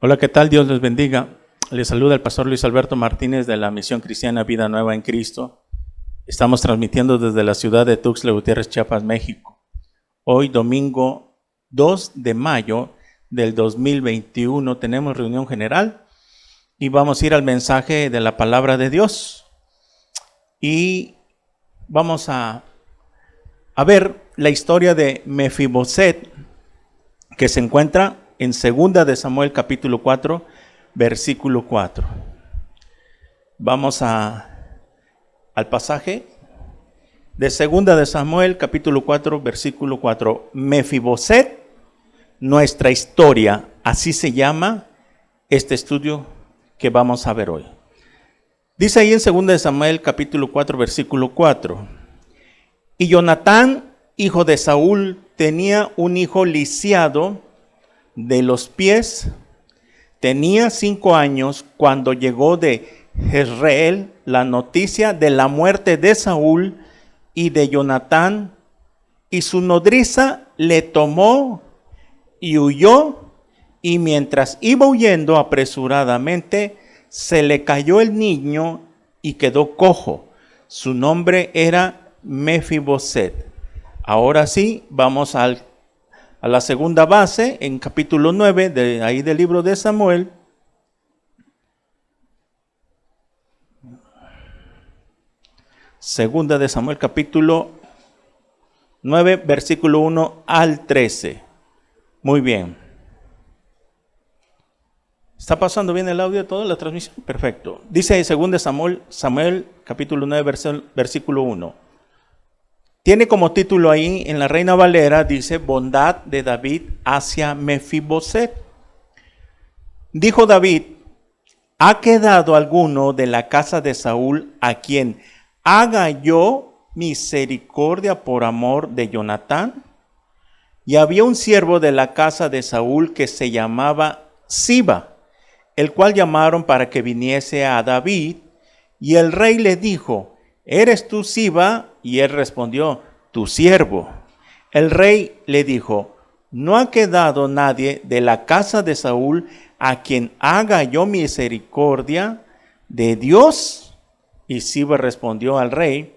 Hola, ¿qué tal? Dios les bendiga. Les saluda el pastor Luis Alberto Martínez de la Misión Cristiana Vida Nueva en Cristo. Estamos transmitiendo desde la ciudad de Tuxtla Gutiérrez, Chiapas, México. Hoy, domingo 2 de mayo del 2021, tenemos reunión general y vamos a ir al mensaje de la palabra de Dios. Y vamos a ver la historia de Mefiboset, que se encuentra en 2 de Samuel capítulo 4, versículo 4. Vamos al pasaje de 2 de Samuel capítulo 4, versículo 4. Mefiboset, nuestra historia, así se llama este estudio que vamos a ver hoy. Dice ahí en 2 de Samuel capítulo 4, versículo 4. Y Jonatán, hijo de Saúl, tenía un hijo lisiado de los pies. Tenía 5 años cuando llegó de Jezreel la noticia de la muerte de Saúl y de Jonatán, y su nodriza le tomó y huyó, y mientras iba huyendo apresuradamente, se le cayó el niño y quedó cojo. Su nombre era Mefiboset. Ahora sí, vamos a la segunda base, en capítulo 9, del libro de Samuel. Segunda de Samuel, capítulo 9, versículo 1 al 13. Muy bien. ¿Está pasando bien el audio, toda la transmisión? Perfecto. Dice 2 de Samuel, capítulo 9, versículo 1. Tiene como título ahí en la Reina Valera, dice, bondad de David hacia Mefiboset. Dijo David, ¿ha quedado alguno de la casa de Saúl a quien haga yo misericordia por amor de Jonatán? Y había un siervo de la casa de Saúl que se llamaba Siba, el cual llamaron para que viniese a David, y el rey le dijo, ¿eres tú Siba? Y él respondió, tu siervo. El rey le dijo, ¿no ha quedado nadie de la casa de Saúl a quien haga yo misericordia de Dios? Y Siba respondió al rey,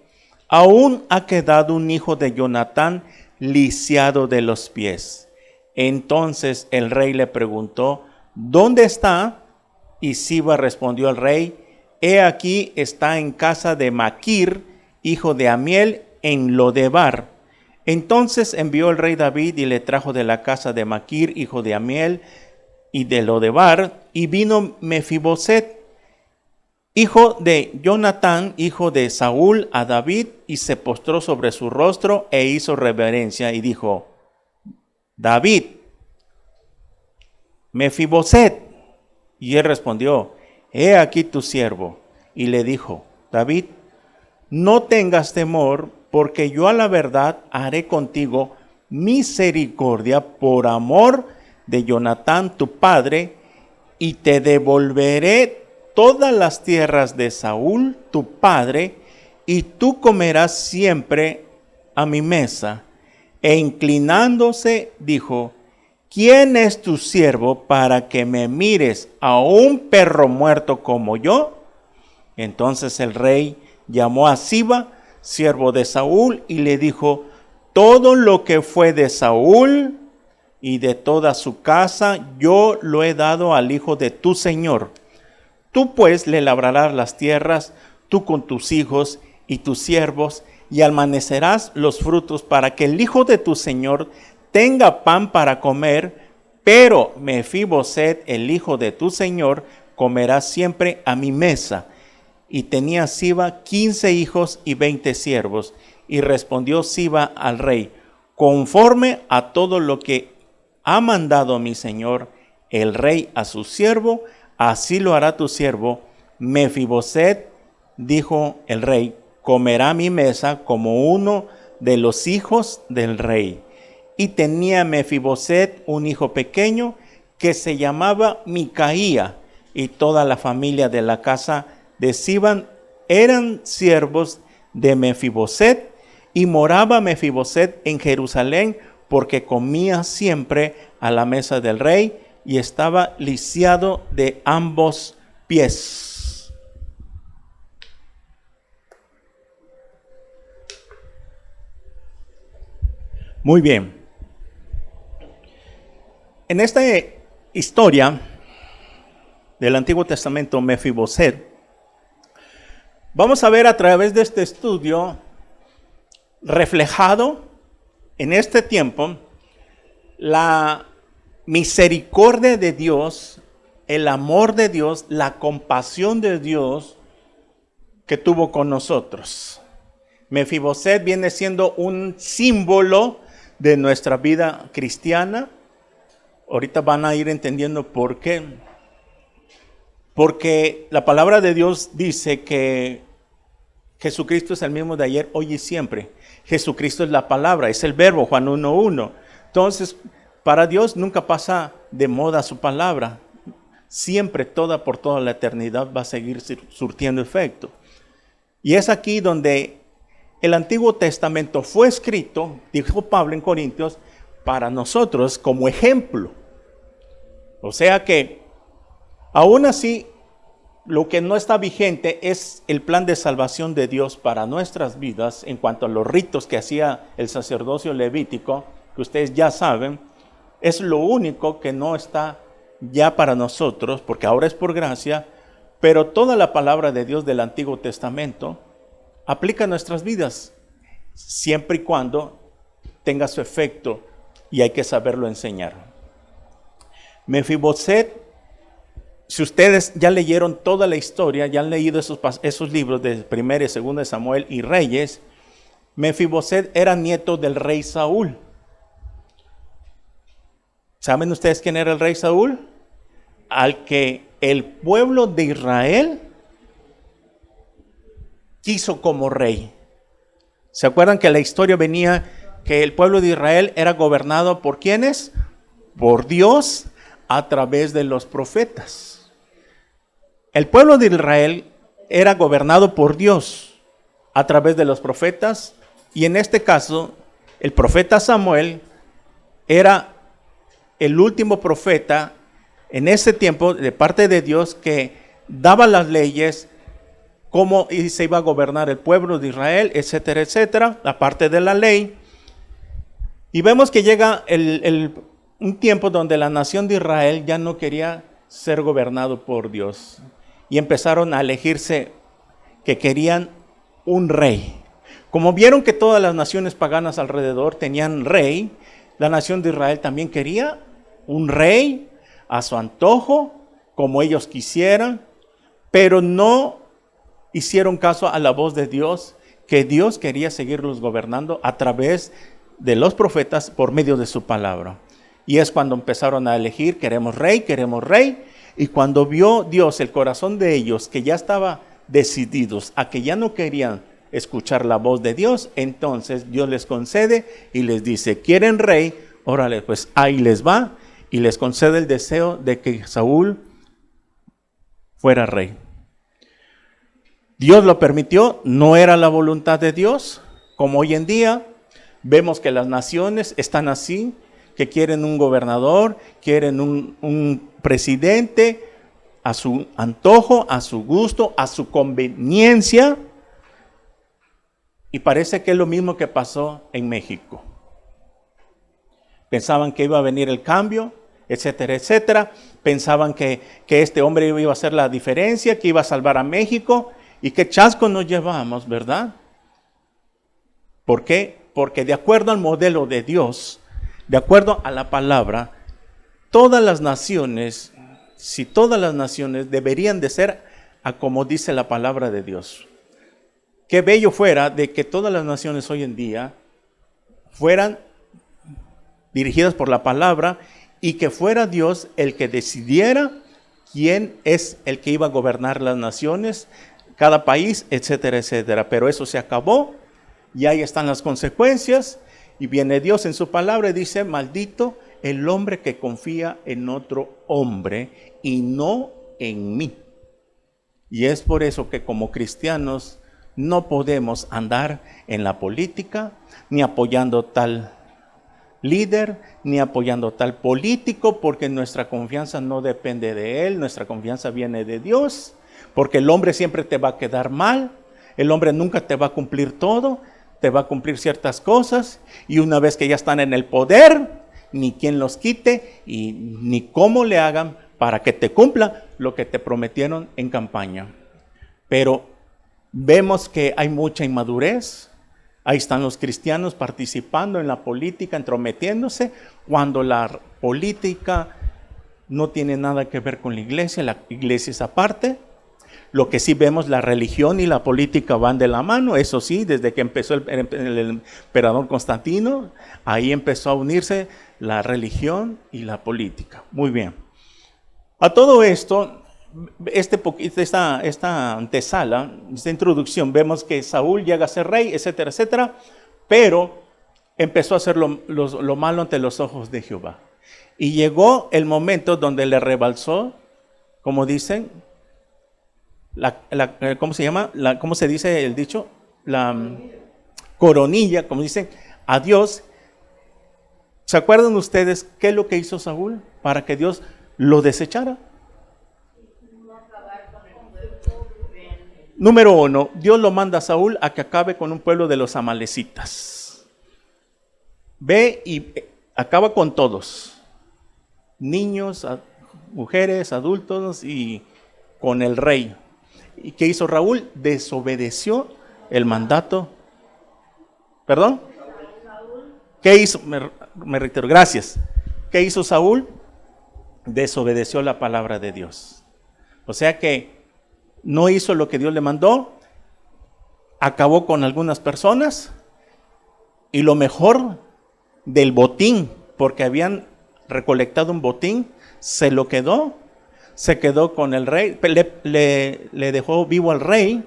aún ha quedado un hijo de Jonatán lisiado de los pies. Entonces el rey le preguntó, ¿dónde está? Y Siba respondió al rey, he aquí está en casa de Maquir, hijo de Amiel, en Lodebar. Entonces envió el rey David y le trajo de la casa de Maquir, hijo de Amiel, y de Lodebar, y vino Mefiboset, hijo de Jonatán, hijo de Saúl, a David, y se postró sobre su rostro e hizo reverencia, y dijo, David, Mefiboset. Y él respondió, he aquí tu siervo. Y le dijo, David, no tengas temor, porque yo a la verdad haré contigo misericordia por amor de Jonatán tu padre, y te devolveré todas las tierras de Saúl tu padre, y tú comerás siempre a mi mesa. E inclinándose dijo, ¿quién es tu siervo para que me mires a un perro muerto como yo? Entonces el rey llamó a Siba, siervo de Saúl, y le dijo, todo lo que fue de Saúl y de toda su casa, yo lo he dado al hijo de tu señor. Tú pues le labrarás las tierras, tú con tus hijos y tus siervos, y almacenarás los frutos para que el hijo de tu señor tenga pan para comer, pero Mefiboset, el hijo de tu señor, comerá siempre a mi mesa. Y tenía Siba 15 hijos y 20 siervos. Y respondió Siba al rey, conforme a todo lo que ha mandado mi señor, el rey a su siervo, así lo hará tu siervo. Mefiboset, dijo el rey, comerá mi mesa como uno de los hijos del rey. Y tenía Mefiboset un hijo pequeño que se llamaba Micaía, y toda la familia de la casa de Siba eran siervos de Mefiboset, y moraba Mefiboset en Jerusalén, porque comía siempre a la mesa del rey, y estaba lisiado de ambos pies. Muy bien. En esta historia del Antiguo Testamento, Mefiboset, vamos a ver a través de este estudio reflejado en este tiempo la misericordia de Dios, el amor de Dios, la compasión de Dios que tuvo con nosotros. Mefiboset viene siendo un símbolo de nuestra vida cristiana. Ahorita van a ir entendiendo por qué. Porque la palabra de Dios dice que Jesucristo es el mismo de ayer, hoy y siempre. Jesucristo es la palabra, es el verbo, Juan 1:1. Entonces, para Dios nunca pasa de moda su palabra. Siempre, por toda la eternidad va a seguir surtiendo efecto. Y es aquí donde el Antiguo Testamento fue escrito, dijo Pablo en Corintios, para nosotros como ejemplo. O sea que, aún así, lo que no está vigente es el plan de salvación de Dios para nuestras vidas en cuanto a los ritos que hacía el sacerdocio levítico, que ustedes ya saben, es lo único que no está ya para nosotros, porque ahora es por gracia, pero toda la palabra de Dios del Antiguo Testamento aplica a nuestras vidas, siempre y cuando tenga su efecto, y hay que saberlo enseñar. Mefiboset, si ustedes ya leyeron toda la historia, ya han leído esos libros de 1 y 2 de Samuel y Reyes, Mefiboset era nieto del rey Saúl. ¿Saben ustedes quién era el rey Saúl? Al que el pueblo de Israel quiso como rey. ¿Se acuerdan que la historia venía que el pueblo de Israel era gobernado por quiénes? Por Dios a través de los profetas. El pueblo de Israel era gobernado por Dios a través de los profetas, y en este caso el profeta Samuel era el último profeta en ese tiempo de parte de Dios que daba las leyes, cómo se iba a gobernar el pueblo de Israel, etcétera, etcétera, la parte de la ley. Y vemos que llega un tiempo donde la nación de Israel ya no quería ser gobernado por Dios. Y empezaron a elegirse que querían un rey. Como vieron que todas las naciones paganas alrededor tenían rey, la nación de Israel también quería un rey a su antojo, como ellos quisieran, pero no hicieron caso a la voz de Dios, que Dios quería seguirlos gobernando a través de los profetas por medio de su palabra. Y es cuando empezaron a elegir, queremos rey, y cuando vio Dios el corazón de ellos, que ya estaba decididos a que ya no querían escuchar la voz de Dios, entonces Dios les concede y les dice, ¿quieren rey? Órale, pues ahí les va, y les concede el deseo de que Saúl fuera rey. Dios lo permitió, no era la voluntad de Dios, como hoy en día vemos que las naciones están así, que quieren un gobernador, quieren un presidente a su antojo, a su gusto, a su conveniencia. Y parece que es lo mismo que pasó en México. Pensaban que iba a venir el cambio, etcétera, etcétera. Pensaban que este hombre iba a hacer la diferencia, que iba a salvar a México. Y qué chasco nos llevamos, ¿verdad? ¿Por qué? Porque de acuerdo al modelo de Dios, de acuerdo a la palabra, todas las naciones, si todas las naciones deberían de ser a como dice la palabra de Dios. Qué bello fuera de que todas las naciones hoy en día fueran dirigidas por la palabra y que fuera Dios el que decidiera quién es el que iba a gobernar las naciones, cada país, etcétera, etcétera. Pero eso se acabó y ahí están las consecuencias. Y viene Dios en su palabra y dice, maldito el hombre que confía en otro hombre y no en mí. Y es por eso que como cristianos no podemos andar en la política ni apoyando tal líder, ni apoyando a tal político, porque nuestra confianza no depende de él, nuestra confianza viene de Dios, porque el hombre siempre te va a quedar mal, el hombre nunca te va a cumplir todo, te va a cumplir ciertas cosas, y una vez que ya están en el poder, ni quien los quite, y ni cómo le hagan para que te cumpla lo que te prometieron en campaña. Pero vemos que hay mucha inmadurez. Ahí están los cristianos participando en la política, entrometiéndose, cuando la política no tiene nada que ver con la iglesia es aparte. Lo que sí vemos, la religión y la política van de la mano, eso sí, desde que empezó el emperador Constantino, ahí empezó a unirse la religión y la política. Muy bien. A todo esto, esta antesala, esta introducción, vemos que Saúl llega a ser rey, etcétera, etcétera, pero empezó a hacer lo malo ante los ojos de Jehová. Y llegó el momento donde le rebalsó, como dicen, ¿cómo se llama? ¿Cómo se dice el dicho? La coronilla, como dicen, a Dios. ¿Se acuerdan ustedes qué es lo que hizo Saúl para que Dios lo desechara? Número 1, Dios lo manda a Saúl a que acabe con un pueblo de los amalecitas. Ve y acaba con todos, niños, mujeres, adultos, y con el rey. ¿Y qué hizo Saúl? Desobedeció el mandato. ¿Perdón? ¿Qué hizo? Me reitero, gracias. ¿Qué hizo Saúl? Desobedeció la palabra de Dios. O sea que no hizo lo que Dios le mandó, acabó con algunas personas, y lo mejor del botín, porque habían recolectado un botín, se lo quedó, se quedó con el rey, le dejó vivo al rey,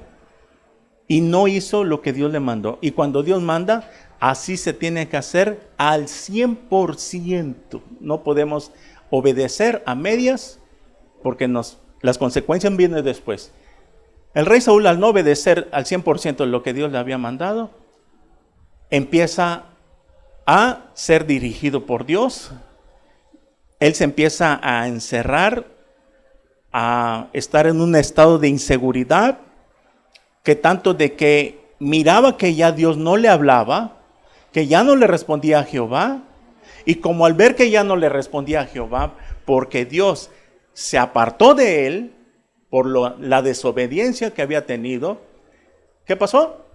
y no hizo lo que Dios le mandó. Y cuando Dios manda, así se tiene que hacer al 100%. No podemos obedecer a medias, porque las consecuencias vienen después. El rey Saúl, al no obedecer al 100% lo que Dios le había mandado, empieza a ser dirigido por Dios. Él se empieza a encerrar, a estar en un estado de inseguridad, que tanto de que miraba que ya Dios no le hablaba, que ya no le respondía a Jehová, y como al ver que ya no le respondía a Jehová, porque Dios se apartó de él, por la desobediencia que había tenido, ¿qué pasó?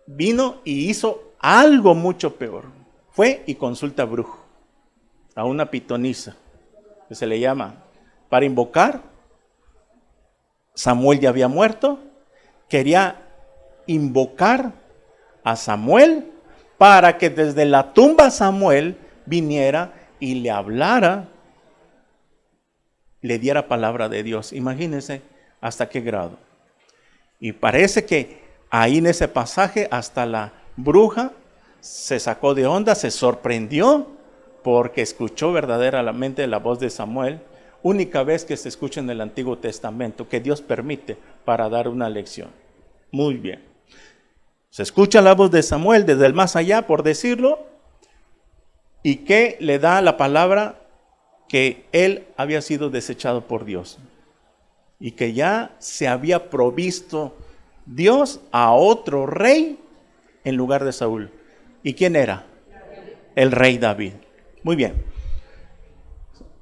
Vino y hizo algo mucho peor. Fue y consulta a brujo, a una pitonisa, que se le llama, para invocar. Samuel ya había muerto, quería invocar a Samuel para que desde la tumba Samuel viniera y le hablara, le diera palabra de Dios. Imagínense hasta qué grado. Y parece que ahí en ese pasaje hasta la bruja se sacó de onda, se sorprendió porque escuchó verdaderamente la voz de Samuel. Única vez que se escucha en el Antiguo Testamento, que Dios permite para dar una lección. Muy bien. Se escucha la voz de Samuel desde el más allá, por decirlo, y que le da la palabra que él había sido desechado por Dios y que ya se había provisto Dios a otro rey en lugar de Saúl. ¿Y quién era? El rey David. Muy bien.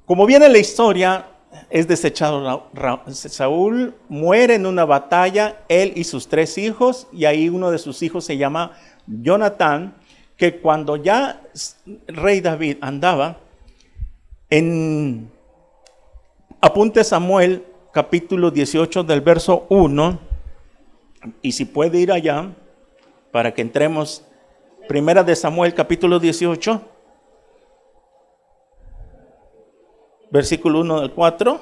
Como viene la historia, es desechado Saúl, muere en una batalla, él y sus 3 hijos, y ahí uno de sus hijos se llama Jonatán, que cuando ya el rey David andaba, apunte Samuel, capítulo 18 del verso 1, y si puede ir allá, para que entremos, primera de Samuel, capítulo 18, versículo 1 del 4.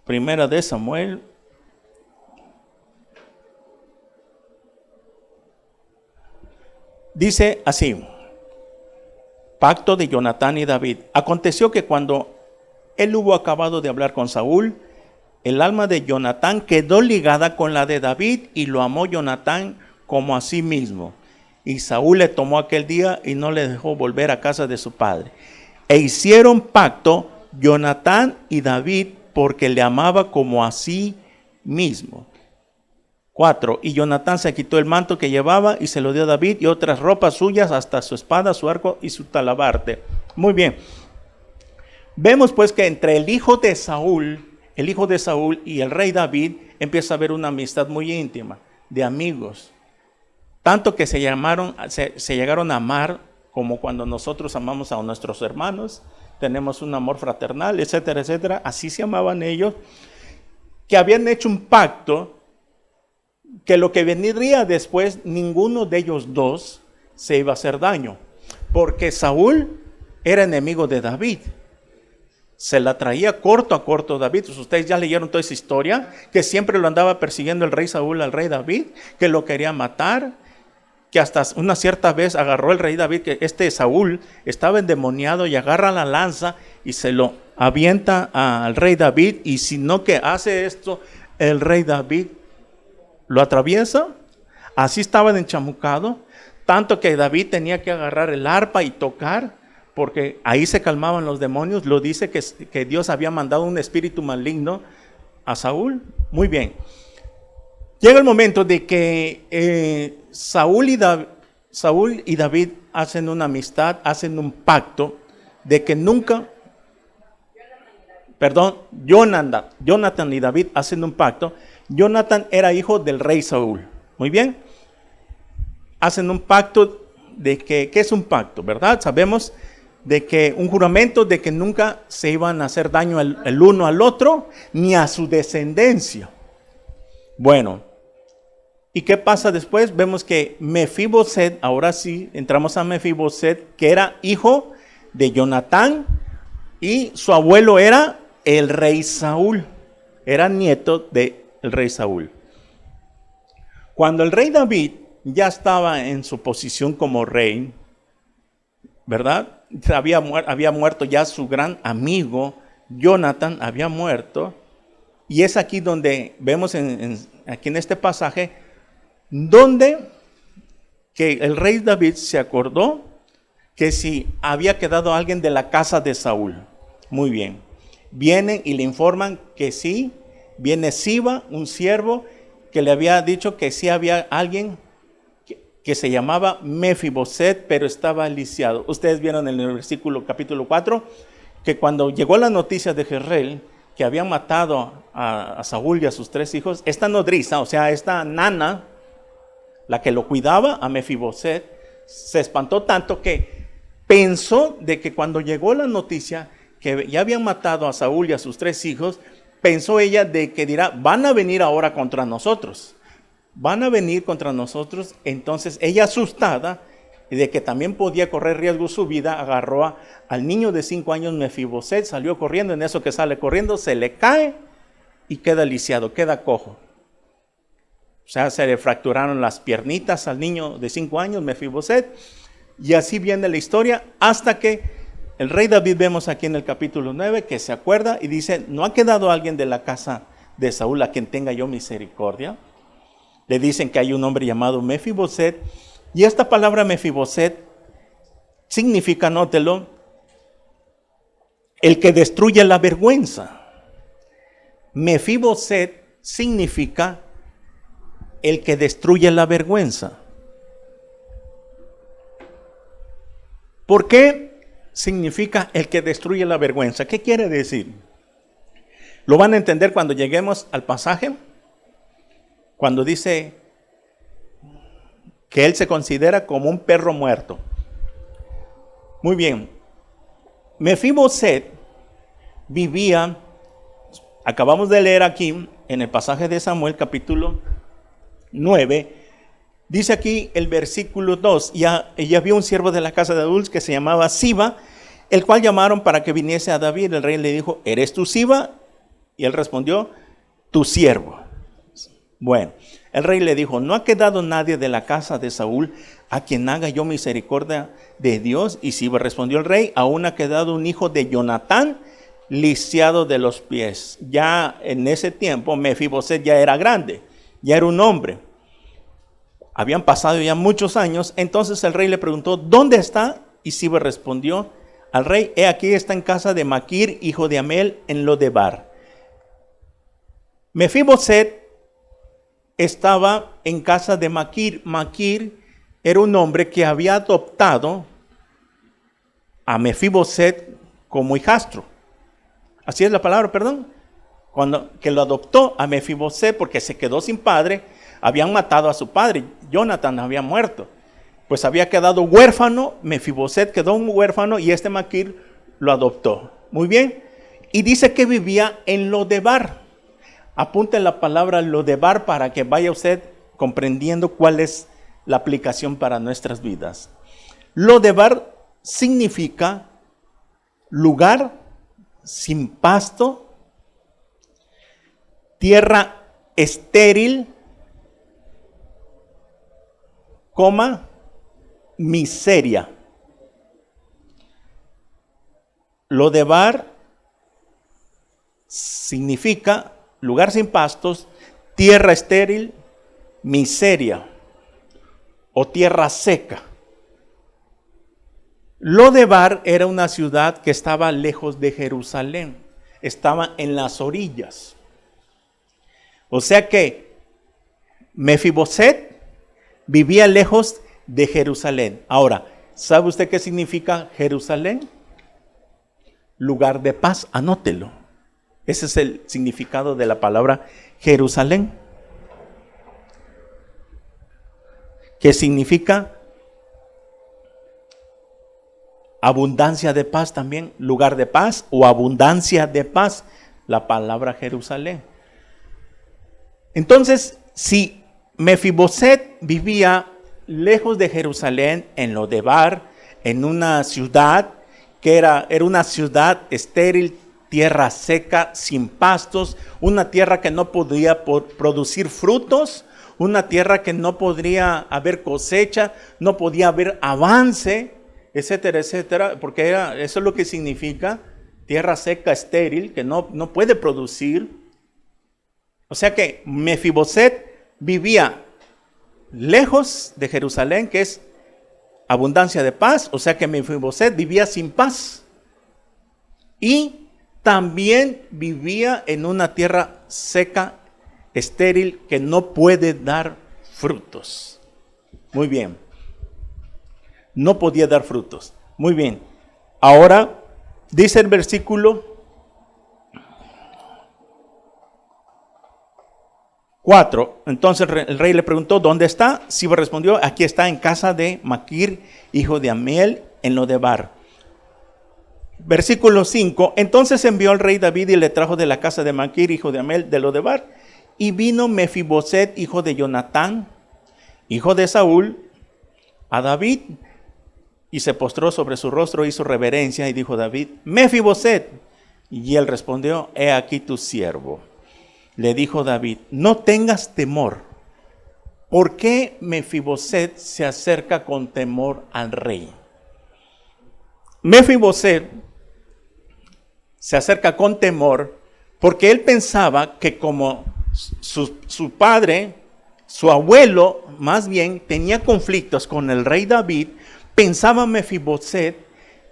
Primera de Samuel, dice así: pacto de Jonatán y David. Aconteció que cuando él hubo acabado de hablar con Saúl, el alma de Jonatán quedó ligada con la de David y lo amó Jonatán como a sí mismo. Y Saúl le tomó aquel día y no le dejó volver a casa de su padre. E hicieron pacto Jonatán y David porque le amaba como a sí mismo. 4. Y Jonatán se quitó el manto que llevaba y se lo dio a David y otras ropas suyas, hasta su espada, su arco y su talabarte. Muy bien. Vemos pues que entre el hijo de Saúl y el rey David empieza a haber una amistad muy íntima, de amigos. Tanto que se llegaron a amar como cuando nosotros amamos a nuestros hermanos. Tenemos un amor fraternal, etcétera, etcétera. Así se amaban ellos, que habían hecho un pacto que lo que vendría después, ninguno de ellos dos se iba a hacer daño, porque Saúl era enemigo de David. Se la traía corto a corto David. Ustedes ya leyeron toda esa historia, que siempre lo andaba persiguiendo el rey Saúl al rey David, que lo quería matar, que hasta una cierta vez agarró el rey David, que Saúl estaba endemoniado y agarra la lanza y se lo avienta al rey David, y si no que hace esto, el rey David lo atraviesa. Así estaban enchamucados, tanto que David tenía que agarrar el arpa y tocar, porque ahí se calmaban los demonios. Lo dice que Dios había mandado un espíritu maligno a Saúl. Muy bien. Llega el momento de que Saúl y David hacen una amistad, hacen un pacto de que nunca, Jonathan y David hacen un pacto. Jonathan era hijo del rey Saúl. Muy bien. Hacen un pacto de que, ¿qué es un pacto? ¿Verdad? Sabemos de que un juramento de que nunca se iban a hacer daño el uno al otro, ni a su descendencia. Bueno, ¿y qué pasa después? Vemos que Mefiboset, ahora sí entramos a Mefiboset, que era hijo de Jonatán, y su abuelo era el rey Saúl, era nieto del rey Saúl. Cuando el rey David ya estaba en su posición como rey, ¿verdad? Había muerto ya su gran amigo, Jonathan había muerto, y es aquí donde vemos aquí en este pasaje, donde que el rey David se acordó que si había quedado alguien de la casa de Saúl. Muy bien. Vienen y le informan que sí, viene Siba, un siervo, que le había dicho que sí había alguien que se llamaba Mefiboset, pero estaba lisiado. Ustedes vieron en el versículo capítulo 4, que cuando llegó la noticia de Jezreel, que habían matado a Saúl y a sus 3 hijos, esta nodriza, o sea, esta nana, la que lo cuidaba a Mefiboset, se espantó tanto que pensó de que cuando llegó la noticia que ya habían matado a Saúl y a sus 3 hijos, pensó ella de que dirá, van a venir ahora contra nosotros. Van a venir contra nosotros. Entonces ella, asustada de que también podía correr riesgo su vida, agarró al niño de 5 años Mefiboset, salió corriendo. En eso que sale corriendo se le cae y queda lisiado, queda cojo. O sea, se le fracturaron las piernitas al niño de 5 años Mefiboset, y así viene la historia hasta que el rey David, vemos aquí en el capítulo 9, que se acuerda y dice, ¿no ha quedado alguien de la casa de Saúl a quien tenga yo misericordia? Le dicen que hay un hombre llamado Mefiboset, y esta palabra Mefiboset significa, anótelo, el que destruye la vergüenza. Mefiboset significa el que destruye la vergüenza. ¿Por qué significa el que destruye la vergüenza? ¿Qué quiere decir? Lo van a entender cuando lleguemos al pasaje, cuando dice que él se considera como un perro muerto. Muy bien. Mefiboset vivía, acabamos de leer aquí en el pasaje de Samuel capítulo 9, dice aquí el versículo 2, y había un siervo de la casa de Saúl que se llamaba Siba, el cual llamaron para que viniese a David. El rey le dijo, ¿eres tú Siba? Y él respondió, tu siervo. Bueno, el rey le dijo, ¿no ha quedado nadie de la casa de Saúl a quien haga yo misericordia de Dios? Y Siba respondió el rey, aún ha quedado un hijo de Jonatán, lisiado de los pies. Ya en ese tiempo Mefiboset ya era grande, ya era un hombre. Habían pasado ya muchos años. Entonces el rey le preguntó, ¿dónde está? Y Siba respondió al rey, he aquí está en casa de Maquir, hijo de Amel, en Lodebar. Mefiboset estaba en casa de Maquir. Maquir era un hombre que había adoptado a Mefiboset como hijastro. Así es la palabra, perdón. Que lo adoptó a Mefiboset porque se quedó sin padre. Habían matado a su padre. Jonathan había muerto. Pues había quedado huérfano. Mefiboset quedó un huérfano y este Maquir lo adoptó. Muy bien. Y dice que vivía en Lodebar. Apunten la palabra Lodebar para que vaya usted comprendiendo cuál es la aplicación para nuestras vidas. Lodebar significa lugar sin pasto, tierra estéril, miseria. Lodebar significa lugar sin pastos, tierra estéril, miseria o tierra seca. Lodebar era una ciudad que estaba lejos de Jerusalén, estaba en las orillas. O sea que Mefiboset vivía lejos de Jerusalén. Ahora, ¿sabe usted qué significa Jerusalén? Lugar de paz, anótelo. Ese es el significado de la palabra Jerusalén. ¿Qué significa? Abundancia de paz también, lugar de paz o abundancia de paz, la palabra Jerusalén. Entonces, si Mefiboset vivía lejos de Jerusalén, en Lodebar, en una ciudad que era una ciudad estéril, tierra seca, sin pastos, una tierra que no podía producir frutos, una tierra que no podría haber cosecha, no podía haber avance, etcétera, etcétera, porque eso es lo que significa tierra seca, estéril, que no puede producir. O sea que Mefiboset vivía lejos de Jerusalén, que es abundancia de paz, o sea que Mefiboset vivía sin paz. Y también vivía en una tierra seca, estéril, que no puede dar frutos. Muy bien. No podía dar frutos. Muy bien. Ahora, dice el versículo 4. Entonces el rey le preguntó, ¿dónde está? Siba respondió, aquí está en casa de Maquir, hijo de Amiel, en Lodebar. Versículo 5. Entonces envió el rey David y le trajo de la casa de Maquir, hijo de Amiel, de Lodebar. Y vino Mefiboset, hijo de Jonatán, hijo de Saúl, a David. Y se postró sobre su rostro, hizo reverencia y dijo David, Mefiboset. Y él respondió, he aquí tu siervo. Le dijo David, no tengas temor. ¿Por qué Mefiboset se acerca con temor al rey? Mefiboset se acerca con temor porque él pensaba que como su padre, su abuelo más bien, tenía conflictos con el rey David, pensaba Mefiboset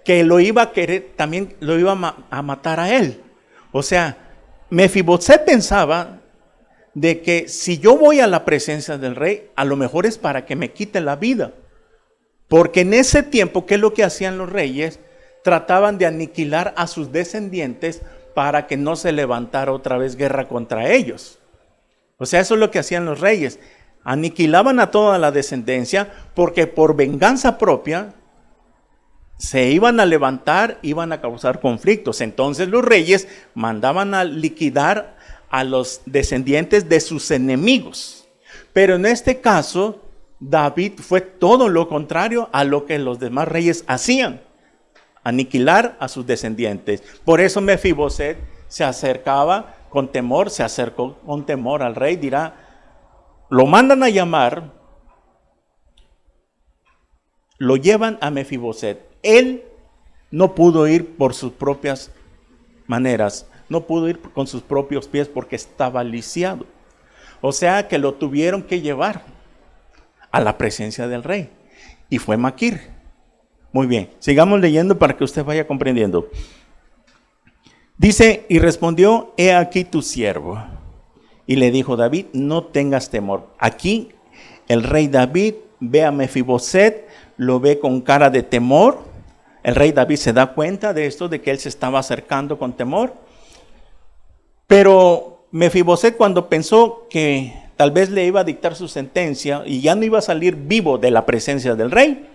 que lo iba a querer, también lo iba a matar a él. O sea, Mefiboset pensaba de que si yo voy a la presencia del rey, a lo mejor es para que me quite la vida. Porque en ese tiempo, ¿qué es lo que hacían los reyes? Trataban de aniquilar a sus descendientes para que no se levantara otra vez guerra contra ellos. O sea, eso es lo que hacían los reyes. Aniquilaban a toda la descendencia porque por venganza propia se iban a levantar, iban a causar conflictos. Entonces los reyes mandaban a liquidar a los descendientes de sus enemigos. Pero en este caso, David fue todo lo contrario a lo que los demás reyes hacían. Aniquilar a sus descendientes. Por eso Mefiboset se acercaba con temor, se acercó con temor al rey. Dirá, lo mandan a llamar, lo llevan a Mefiboset. Él no pudo ir por sus propias maneras, no pudo ir con sus propios pies porque estaba lisiado. O sea que lo tuvieron que llevar a la presencia del rey. Y fue Maquir. Muy bien, sigamos leyendo para que usted vaya comprendiendo. Dice, y respondió, he aquí tu siervo. Y le dijo David, no tengas temor. Aquí el rey David ve a Mefiboset, lo ve con cara de temor. El rey David se da cuenta de esto, de que él se estaba acercando con temor. Pero Mefiboset, cuando pensó que tal vez le iba a dictar su sentencia y ya no iba a salir vivo de la presencia del rey,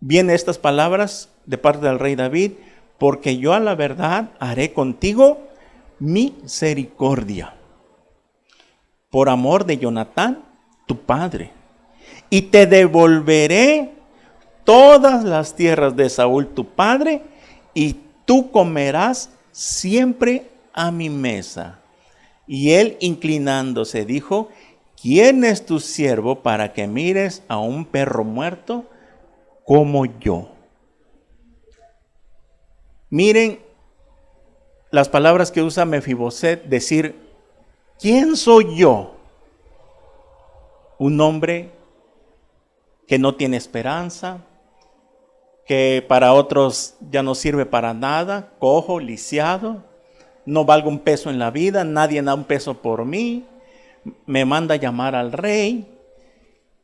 vienen estas palabras de parte del rey David, porque yo a la verdad haré contigo misericordia, por amor de Jonatán, tu padre, y te devolveré todas las tierras de Saúl, tu padre, y tú comerás siempre a mi mesa. Y él, inclinándose, dijo, ¿quién es tu siervo para que mires a un perro muerto como yo? Miren las palabras que usa Mefiboset, decir, ¿quién soy yo? Un hombre que no tiene esperanza, que para otros ya no sirve para nada, cojo, lisiado, no valgo un peso en la vida, nadie da un peso por mí, me manda a llamar al rey,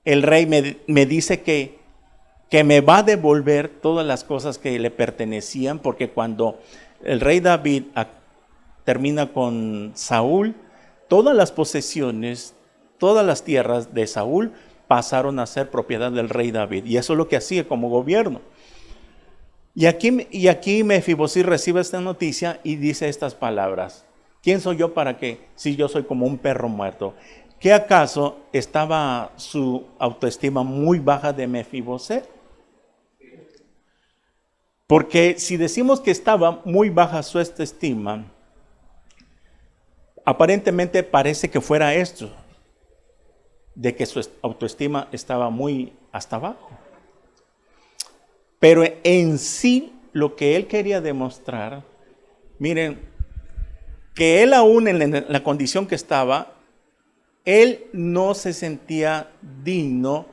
el rey me dice que me va a devolver todas las cosas que le pertenecían, porque cuando el rey David termina con Saúl, todas las posesiones, todas las tierras de Saúl pasaron a ser propiedad del rey David, y eso es lo que hacía como gobierno. Y aquí Mefiboset recibe esta noticia y dice estas palabras, ¿quién soy yo para que, si yo soy como un perro muerto? ¿Qué acaso estaba su autoestima muy baja de Mefiboset? Porque si decimos que estaba muy baja su autoestima, aparentemente parece que fuera esto, de que su autoestima estaba muy hasta abajo. Pero en sí, lo que él quería demostrar, miren, que él aún en la condición que estaba, él no se sentía digno,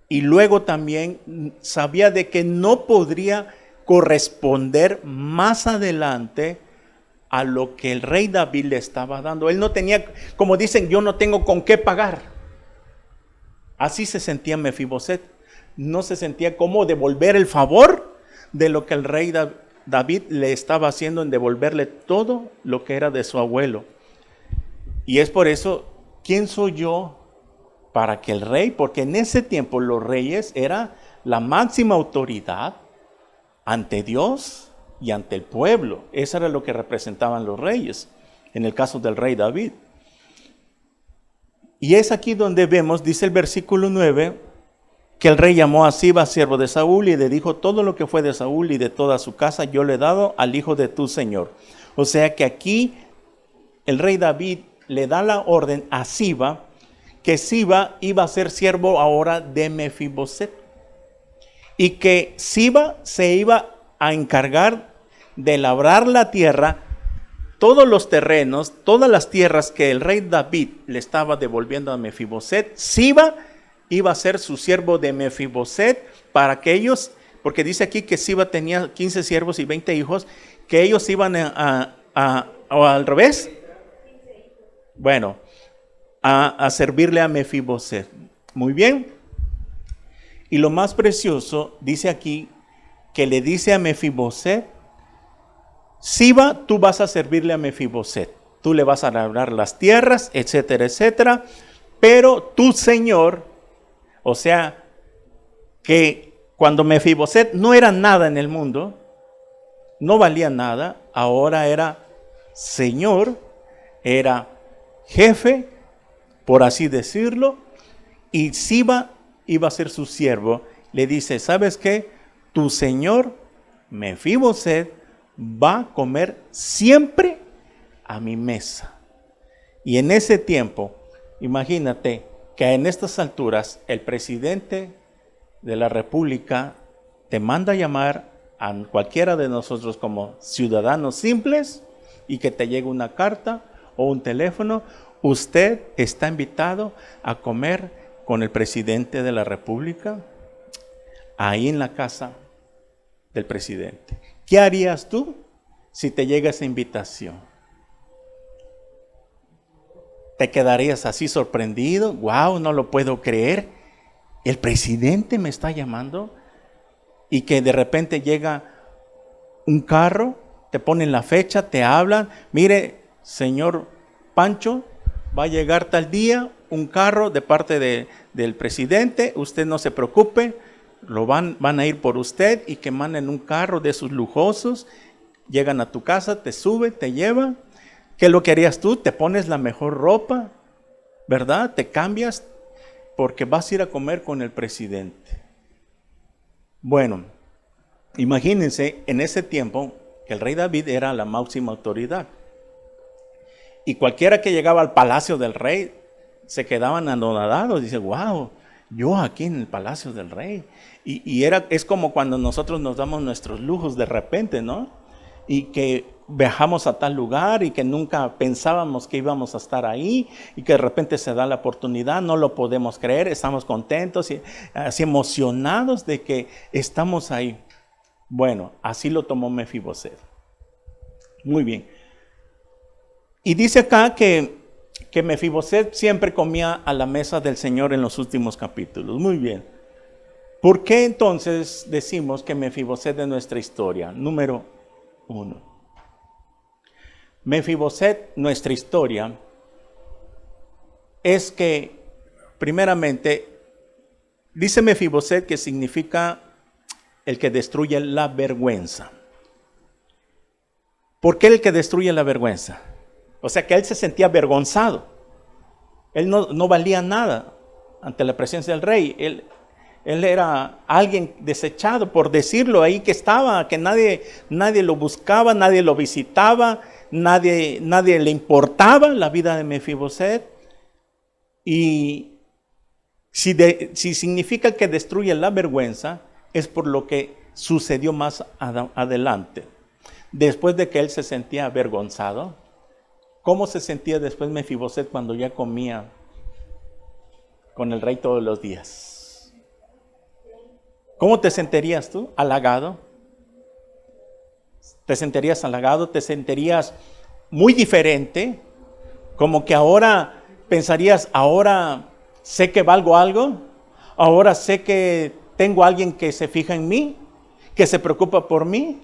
y luego también sabía de que no podría corresponder más adelante a lo que el rey David le estaba dando. Él no tenía, como dicen, yo no tengo con qué pagar. Así se sentía Mefiboset. No se sentía cómo devolver el favor de lo que el rey David le estaba haciendo, en devolverle todo lo que era de su abuelo. Y es por eso, ¿quién soy yo para que el rey? Porque en ese tiempo los reyes eran la máxima autoridad ante Dios y ante el pueblo. Eso era lo que representaban los reyes, en el caso del rey David. Y es aquí donde vemos, dice el versículo 9, que el rey llamó a Siba, siervo de Saúl, y le dijo, todo lo que fue de Saúl y de toda su casa yo le he dado al hijo de tu señor. O sea que aquí el rey David le da la orden a Siba, que Siba iba a ser siervo ahora de Mefiboset, y que Siba se iba a encargar de labrar la tierra, todos los terrenos, todas las tierras que el rey David le estaba devolviendo a Mefiboset. Siba iba a ser su siervo de Mefiboset, para que ellos, porque dice aquí que Siba tenía 15 siervos y 20 hijos, que ellos iban o al revés, bueno, a servirle a Mefiboset. Muy bien. Y lo más precioso, dice aquí, que le dice a Mefiboset, Siba, tú vas a servirle a Mefiboset, tú le vas a labrar las tierras, etcétera, etcétera, pero tu señor, o sea, que cuando Mefiboset no era nada en el mundo, no valía nada, ahora era señor, era jefe, por así decirlo, y Siba iba a ser su siervo. Le dice, ¿sabes qué? Tu señor Mefiboset va a comer siempre a mi mesa. Y en ese tiempo, imagínate que en estas alturas el presidente de la República te manda a llamar a cualquiera de nosotros como ciudadanos simples y que te llegue una carta o un teléfono, usted está invitado a comer con el presidente de la República ahí en la casa del presidente. ¿Qué harías tú si te llega esa invitación? ¿Te quedarías así sorprendido? ¡Wow! No lo puedo creer. El presidente me está llamando. Y que de repente llega un carro, te ponen la fecha, te hablan. Mire, señor Pancho, va a llegar tal día un carro de parte del presidente. Usted no se preocupe, van a ir por usted y que manden un carro de esos lujosos. Llegan a tu casa, te suben, te llevan. ¿Qué es lo que harías tú? Te pones la mejor ropa, ¿verdad? Te cambias porque vas a ir a comer con el presidente. Bueno, imagínense en ese tiempo que el rey David era la máxima autoridad. Y cualquiera que llegaba al palacio del rey se quedaban anonadados. Dice, wow, yo aquí en el palacio del rey. Es como cuando nosotros nos damos nuestros lujos de repente, ¿no? Y que viajamos a tal lugar y que nunca pensábamos que íbamos a estar ahí y que de repente se da la oportunidad, no lo podemos creer, estamos contentos y así emocionados de que estamos ahí. Bueno, así lo tomó Mefiboset. Muy bien. Y dice acá que Mefiboset siempre comía a la mesa del Señor en los últimos capítulos. Muy bien. ¿Por qué entonces decimos que Mefiboset es nuestra historia? Número 1. Mefiboset, nuestra historia, es que, primeramente, dice Mefiboset que significa el que destruye la vergüenza. ¿Por qué el que destruye la vergüenza? O sea que él se sentía avergonzado. Él no valía nada ante la presencia del rey. Él era alguien desechado, por decirlo, ahí que estaba, que nadie lo buscaba, nadie lo visitaba, nadie le importaba la vida de Mefiboset. Y si significa que destruye la vergüenza, es por lo que sucedió más adelante. Después de que él se sentía avergonzado, ¿cómo se sentía después Mefiboset cuando ya comía con el rey todos los días? ¿Cómo te sentirías tú? ¿Halagado? ¿Te sentirías halagado? ¿Te sentirías muy diferente? Como que ahora pensarías, ahora sé que valgo algo, ahora sé que tengo a alguien que se fija en mí, que se preocupa por mí.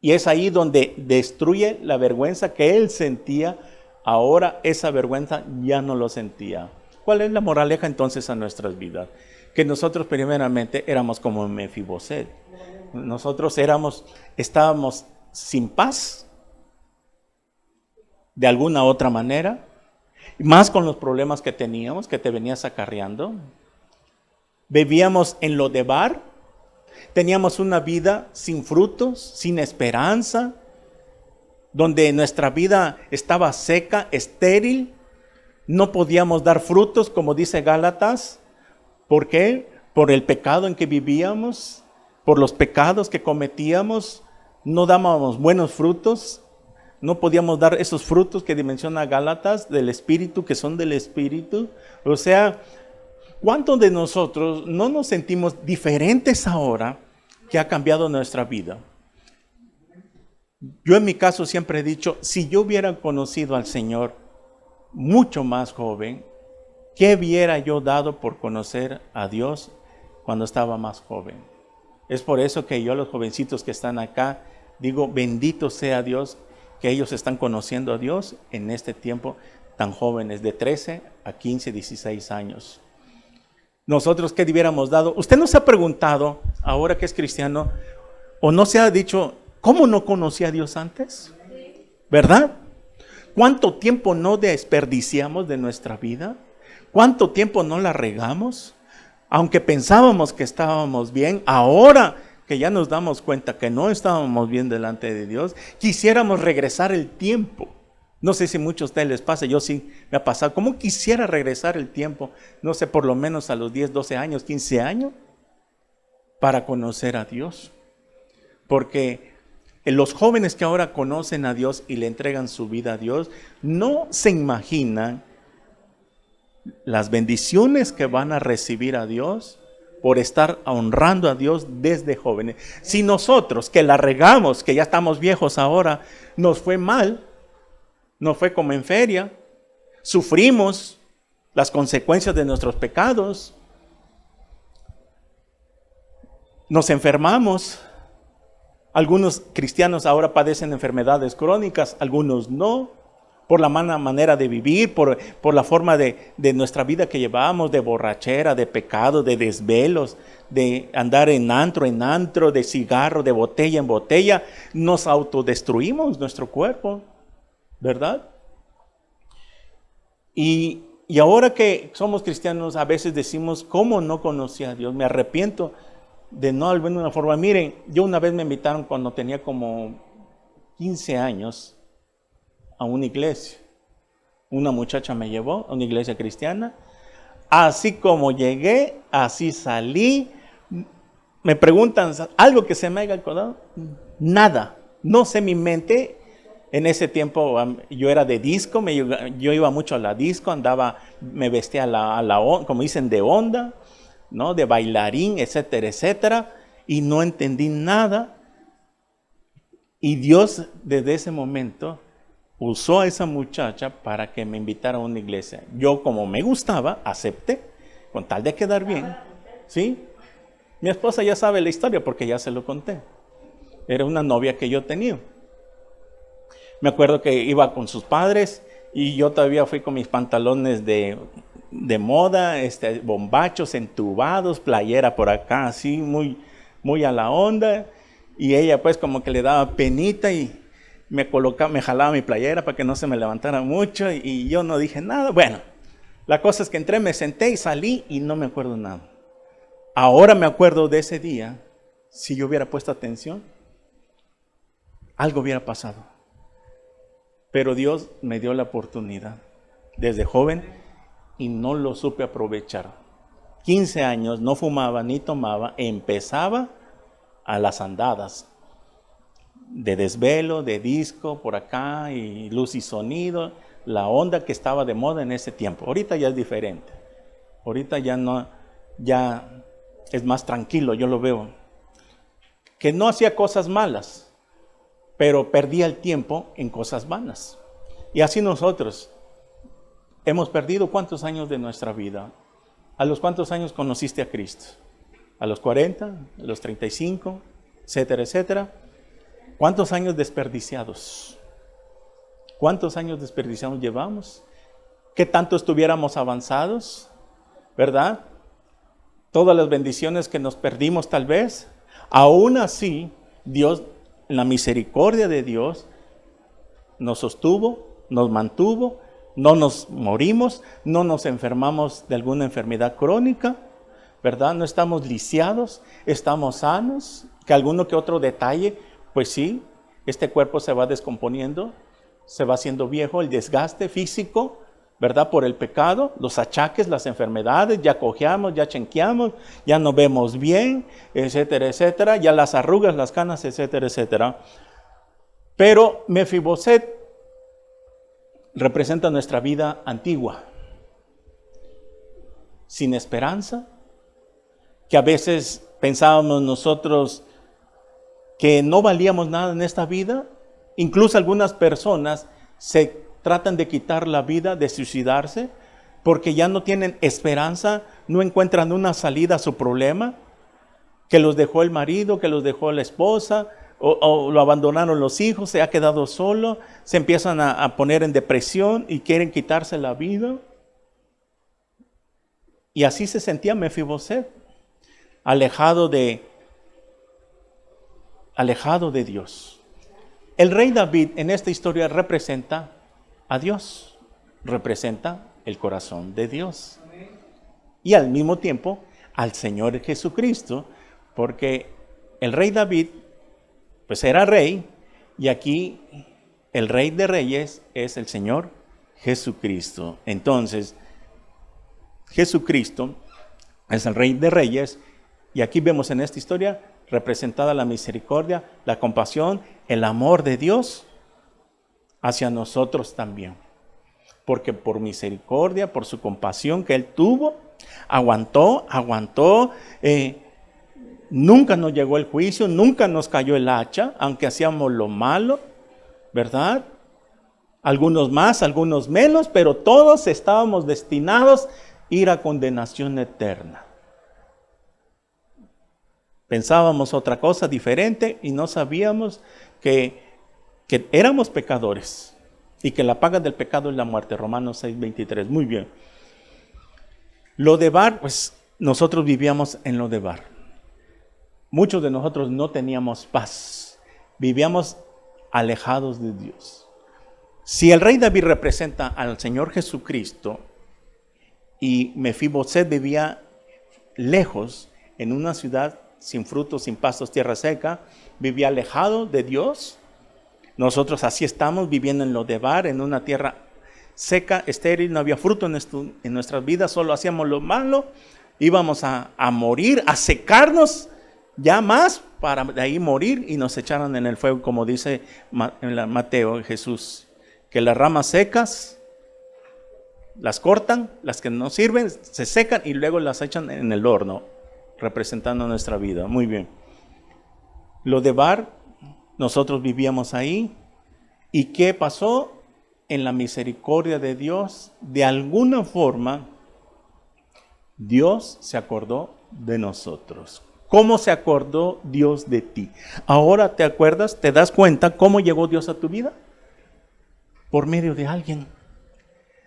Y es ahí donde destruye la vergüenza que él sentía. Ahora esa vergüenza ya no lo sentía. ¿Cuál es la moraleja entonces a nuestras vidas? Que nosotros primeramente éramos como Mefiboset. Nosotros estábamos sin paz, de alguna otra manera, más con los problemas que teníamos, que te venías acarreando. Vivíamos en Lodebar. Teníamos una vida sin frutos, sin esperanza, donde nuestra vida estaba seca, estéril. No podíamos dar frutos, como dice Gálatas. ¿Por qué? Por el pecado en que vivíamos, por los pecados que cometíamos. No dábamos buenos frutos. No podíamos dar esos frutos que menciona Gálatas del Espíritu, que son del Espíritu. O sea, ¿cuántos de nosotros no nos sentimos diferentes ahora que ha cambiado nuestra vida? Yo en mi caso siempre he dicho, si yo hubiera conocido al Señor mucho más joven, ¿qué hubiera yo dado por conocer a Dios cuando estaba más joven? Es por eso que yo a los jovencitos que están acá digo, bendito sea Dios, que ellos están conociendo a Dios en este tiempo tan jóvenes, de 13 a 15, 16 años. Nosotros, ¿qué hubiéramos dado? ¿Usted no se ha preguntado, ahora que es cristiano, o no se ha dicho, ¿cómo no conocía a Dios antes? ¿Verdad? ¿Cuánto tiempo no desperdiciamos de nuestra vida? ¿Cuánto tiempo no la regamos? Aunque pensábamos que estábamos bien, ahora que ya nos damos cuenta que no estábamos bien delante de Dios, quisiéramos regresar el tiempo. No sé si a muchos de ustedes les pasa, yo sí me ha pasado. ¿Cómo quisiera regresar el tiempo? No sé, por lo menos a los 10, 12 años, 15 años. para conocer a Dios. Porque los jóvenes que ahora conocen a Dios y le entregan su vida a Dios, no se imaginan las bendiciones que van a recibir a Dios por estar honrando a Dios desde jóvenes. Si nosotros que la regamos, que ya estamos viejos ahora, nos fue mal, nos fue como en feria, sufrimos las consecuencias de nuestros pecados, nos enfermamos. Algunos cristianos ahora padecen enfermedades crónicas, algunos no, por la mala manera de vivir, por la forma de nuestra vida que llevamos, de borrachera, de pecado, de desvelos, de andar en antro, de cigarro, de botella en botella. Nos autodestruimos nuestro cuerpo, ¿verdad? Y ahora que somos cristianos, a veces decimos, ¿cómo no conocí a Dios? Me arrepiento de no haber de una forma. Miren, yo una vez me invitaron cuando tenía como 15 años a una iglesia. Una muchacha me llevó a una iglesia cristiana. Así como llegué, así salí. Me preguntan, ¿algo que se me haya acordado? Nada. No sé, mi mente. En ese tiempo yo era de disco, yo iba mucho a la disco, me vestía como dicen, de onda, ¿no? De bailarín, etcétera, etcétera. Y no entendí nada. Y Dios desde ese momento usó a esa muchacha para que me invitara a una iglesia. Yo, como me gustaba, acepté, con tal de quedar bien. ¿Sí? Mi esposa ya sabe la historia porque ya se lo conté. Era una novia que yo tenía. Me acuerdo que iba con sus padres y yo todavía fui con mis pantalones de moda, bombachos entubados, playera por acá, así muy, muy a la onda. Y ella pues como que le daba penita y me jalaba mi playera para que no se me levantara mucho y yo no dije nada. Bueno, la cosa es que entré, me senté y salí y no me acuerdo nada. Ahora me acuerdo de ese día, si yo hubiera puesto atención, algo hubiera pasado. Pero Dios me dio la oportunidad desde joven y no lo supe aprovechar. 15 años, no fumaba ni tomaba, empezaba a las andadas de desvelo, de disco por acá y luz y sonido, la onda que estaba de moda en ese tiempo. Ahorita ya es diferente. Ahorita ya no, ya es más tranquilo, yo lo veo. Que no hacía cosas malas, pero perdía el tiempo en cosas vanas. Y así nosotros hemos perdido ¿cuántos años de nuestra vida? ¿A los cuántos años conociste a Cristo? ¿A los 40? ¿A los 35? Etcétera, etcétera. ¿Cuántos años desperdiciados? ¿Cuántos años desperdiciados llevamos? ¿Qué tanto estuviéramos avanzados? ¿Verdad? Todas las bendiciones que nos perdimos tal vez. Aún así, Dios, en la misericordia de Dios, nos sostuvo, nos mantuvo, no nos morimos, no nos enfermamos de alguna enfermedad crónica, ¿verdad? No estamos lisiados, estamos sanos, que alguno que otro detalle, pues sí, este cuerpo se va descomponiendo, se va haciendo viejo, el desgaste físico, ¿verdad? Por el pecado, los achaques, las enfermedades, ya cojeamos, ya chenqueamos, ya no vemos bien, etcétera, etcétera, ya las arrugas, las canas, etcétera, etcétera. Pero Mefiboset representa nuestra vida antigua, sin esperanza, que a veces pensábamos nosotros que no valíamos nada en esta vida. Incluso algunas personas se tratan de quitar la vida, de suicidarse, porque ya no tienen esperanza, no encuentran una salida a su problema, que los dejó el marido, que los dejó la esposa, o lo abandonaron los hijos, se ha quedado solo, se empiezan a poner en depresión y quieren quitarse la vida. Y así se sentía Mefiboset, alejado de Dios. El rey David en esta historia representa a Dios, representa el corazón de Dios. Y al mismo tiempo al Señor Jesucristo, porque el rey David pues era rey, y aquí el rey de reyes es el Señor Jesucristo. Entonces, Jesucristo es el rey de reyes Y aquí vemos en esta historia representada la misericordia, la compasión, el amor de Dios hacia nosotros también. Porque por misericordia, por su compasión que Él tuvo, aguantó, nunca nos llegó el juicio, nunca nos cayó el hacha, aunque hacíamos lo malo, ¿verdad? Algunos más, algunos menos, pero todos estábamos destinados a ir a condenación eterna. Pensábamos otra cosa diferente y no sabíamos que éramos pecadores y que la paga del pecado es la muerte. Romanos 6:23. Muy bien. Lodebar, pues nosotros vivíamos en Lodebar. Muchos de nosotros no teníamos paz. Vivíamos alejados de Dios. Si el rey David representa al Señor Jesucristo y Mefiboset vivía lejos en una ciudad sin frutos, sin pastos, tierra seca, vivía alejado de Dios. Nosotros así estamos viviendo en Lodebar, en una tierra seca, estéril, no había fruto en nuestras vidas, solo hacíamos lo malo, íbamos a morir, a secarnos ya más para de ahí morir y nos echaran en el fuego, como dice en Mateo Jesús, que las ramas secas las cortan, las que no sirven se secan y luego las echan en el horno, representando nuestra vida. Muy bien. Lodebar, nosotros vivíamos ahí. ¿Y qué pasó? En la misericordia de Dios, de alguna forma, Dios se acordó de nosotros. ¿Cómo se acordó Dios de ti? Ahora te acuerdas, te das cuenta cómo llegó Dios a tu vida. Por medio de alguien.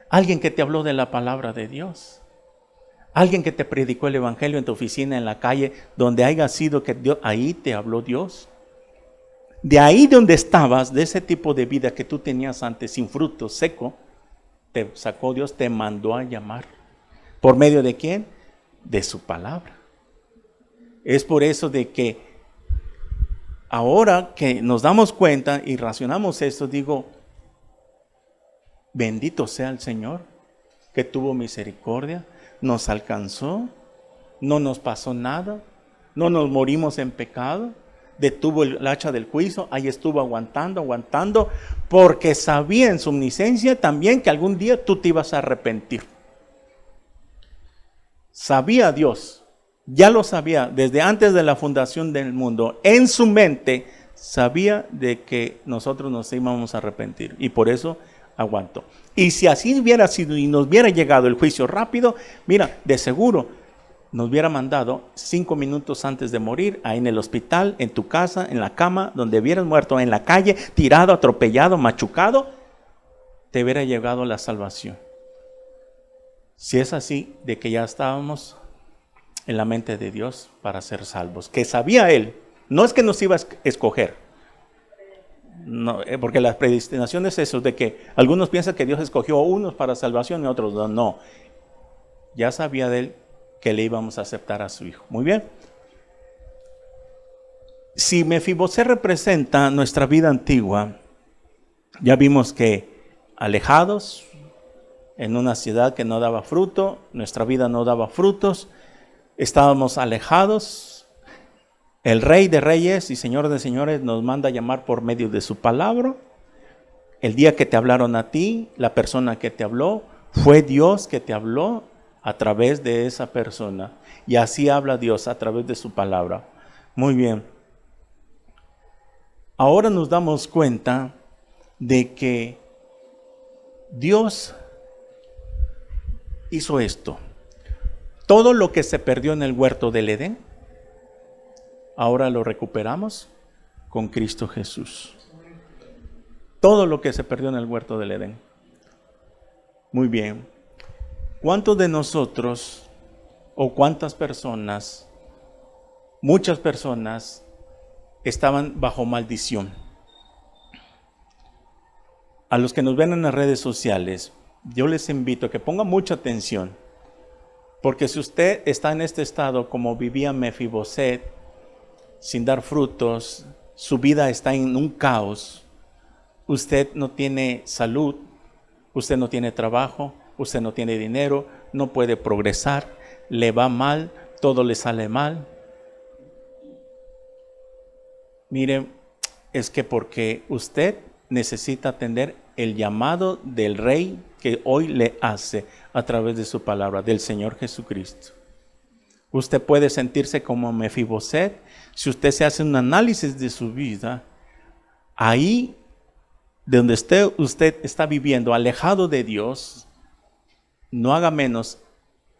Alguien que te habló de la palabra de Dios. Alguien que te predicó el evangelio en tu oficina, en la calle, donde haya sido que Dios, ahí te habló Dios. De ahí donde estabas, de ese tipo de vida que tú tenías antes, sin fruto, seco, te sacó Dios, te mandó a llamar. ¿Por medio de quién? De su palabra. Es por eso de que ahora que nos damos cuenta y racionamos esto, digo, bendito sea el Señor, que tuvo misericordia, nos alcanzó, no nos pasó nada, no nos morimos en pecado, detuvo el hacha del juicio, ahí estuvo aguantando, porque sabía en su omnisciencia también que algún día tú te ibas a arrepentir. Sabía Dios, ya lo sabía desde antes de la fundación del mundo, en su mente sabía de que nosotros nos íbamos a arrepentir y por eso aguantó. Y si así hubiera sido y nos hubiera llegado el juicio rápido, mira, de seguro nos hubiera mandado 5 minutos antes de morir, ahí en el hospital, en tu casa, en la cama, donde hubieras muerto, en la calle, tirado, atropellado, machucado, te hubiera llegado la salvación. Si es así, de que ya estábamos en la mente de Dios para ser salvos, que sabía Él, no es que nos iba a escoger. No, porque la predestinación es eso, de que algunos piensan que Dios escogió a unos para salvación y a otros no. No, ya sabía de Él que le íbamos a aceptar a su Hijo. Muy bien. Si Mefiboset representa nuestra vida antigua, ya vimos que alejados, en una ciudad que no daba fruto, nuestra vida no daba frutos, estábamos alejados. El Rey de Reyes y Señor de Señores nos manda a llamar por medio de su palabra. El día que te hablaron a ti, la persona que te habló, fue Dios que te habló a través de esa persona. Y así habla Dios a través de su palabra. Muy bien. Ahora nos damos cuenta de que Dios hizo esto. Todo lo que se perdió en el huerto del Edén, ahora lo recuperamos con Cristo Jesús. Todo lo que se perdió en el huerto del Edén. Muy bien. ¿Cuántos de nosotros o cuántas personas, muchas personas, estaban bajo maldición? A los que nos ven en las redes sociales, yo les invito a que pongan mucha atención. Porque si usted está en este estado como vivía Mefiboset, sin dar frutos, su vida está en un caos, usted no tiene salud, usted no tiene trabajo, usted no tiene dinero, no puede progresar, le va mal, todo le sale mal, Mire, es que porque usted necesita atender el llamado del Rey que hoy le hace a través de su palabra, del Señor Jesucristo. Usted puede sentirse como Mefiboset. Si usted se hace un análisis de su vida, ahí de donde usted está viviendo, alejado de Dios, no haga menos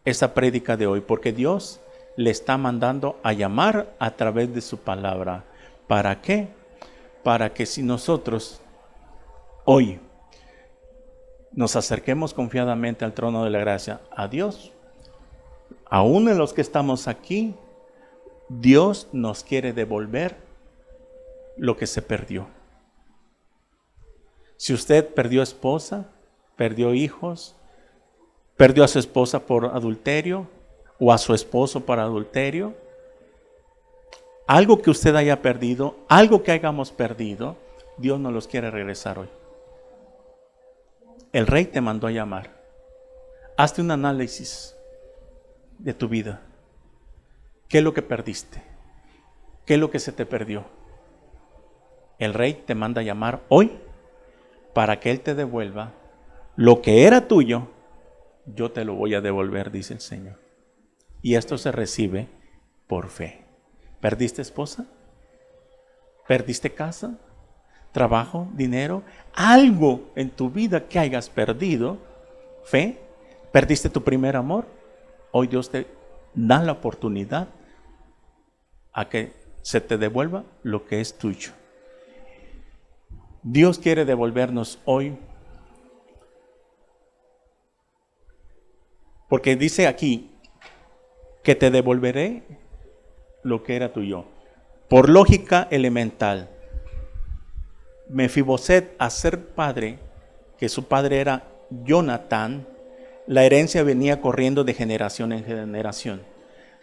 esa prédica de hoy, porque Dios le está mandando a llamar a través de su palabra. ¿Para qué? Para que si nosotros hoy nos acerquemos confiadamente al trono de la gracia, a Dios, aún en los que estamos aquí, Dios nos quiere devolver lo que se perdió. Si usted perdió esposa, perdió hijos, perdió a su esposa por adulterio o a su esposo por adulterio, algo que usted haya perdido, algo que hayamos perdido, Dios nos los quiere regresar hoy. El Rey te mandó a llamar. Hazte un análisis de tu vida. ¿Qué es lo que perdiste? ¿Qué es lo que se te perdió? El Rey te manda a llamar hoy para que Él te devuelva lo que era tuyo. Yo te lo voy a devolver, dice el Señor. Y esto se recibe por fe. ¿Perdiste esposa? ¿Perdiste casa? ¿Trabajo? ¿Dinero? Algo en tu vida que hayas perdido. ¿Fe? ¿Perdiste tu primer amor? Hoy Dios te da la oportunidad a que se te devuelva lo que es tuyo. Dios quiere devolvernos hoy, porque dice aquí que te devolveré lo que era tuyo. Por lógica elemental, Mefiboset, a ser padre, que su padre era Jonatán, la herencia venía corriendo de generación en generación.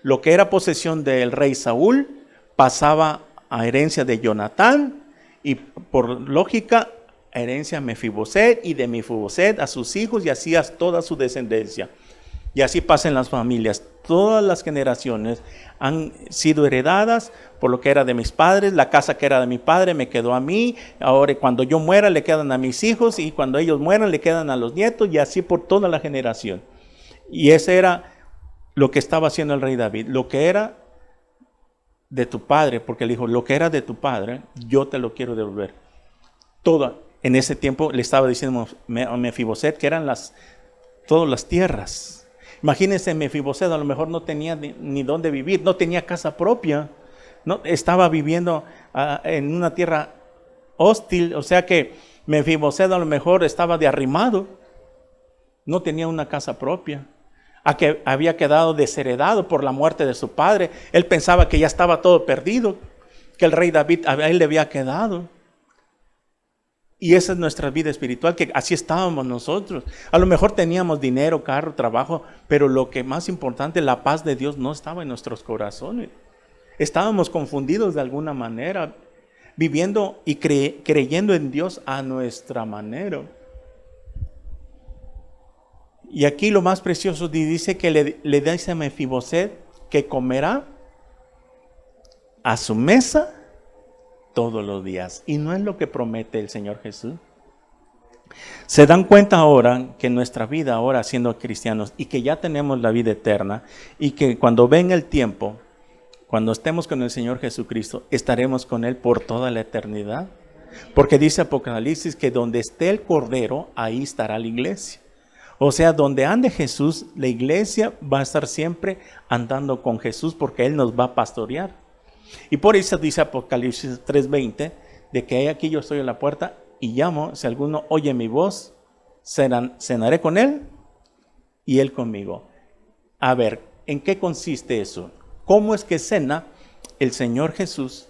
Lo que era posesión del rey Saúl pasaba a herencia de Jonatán y por lógica herencia a Mefiboset y de Mefiboset a sus hijos y así a toda su descendencia. Y así pasa en las familias. Todas las generaciones han sido heredadas por lo que era de mis padres. La casa que era de mi padre me quedó a mí. Ahora cuando yo muera le quedan a mis hijos y cuando ellos mueran le quedan a los nietos y así por toda la generación. Y ese era lo que estaba haciendo el rey David. Lo que era de tu padre, porque le dijo, lo que era de tu padre, yo te lo quiero devolver. Todo. En ese tiempo le estaba diciendo a Mefiboset que eran todas las tierras. Imagínense, Mefiboset a lo mejor no tenía ni dónde vivir, no tenía casa propia, no, estaba viviendo en una tierra hostil, o sea que Mefiboset a lo mejor estaba de arrimado, no tenía una casa propia, a que había quedado desheredado por la muerte de su padre. Él pensaba que ya estaba todo perdido, que el rey David a él le había quedado. Y esa es nuestra vida espiritual, que así estábamos nosotros. A lo mejor teníamos dinero, carro, trabajo, pero lo que más importante, la paz de Dios no estaba en nuestros corazones. Estábamos confundidos de alguna manera, viviendo y creyendo en Dios a nuestra manera. Y aquí lo más precioso dice que le dice a Mefiboset que comerá a su mesa todos los días. Y no es lo que promete el Señor Jesús. Se dan cuenta ahora que nuestra vida ahora siendo cristianos y que ya tenemos la vida eterna y que cuando venga el tiempo, cuando estemos con el Señor Jesucristo, estaremos con Él por toda la eternidad. Porque dice Apocalipsis que donde esté el Cordero, ahí estará la iglesia. O sea, donde ande Jesús, la iglesia va a estar siempre andando con Jesús porque Él nos va a pastorear. Y por eso dice Apocalipsis 3:20, de que aquí yo estoy en la puerta y llamo, si alguno oye mi voz, cenaré con él y él conmigo. A ver, ¿en qué consiste eso? ¿Cómo es que cena el Señor Jesús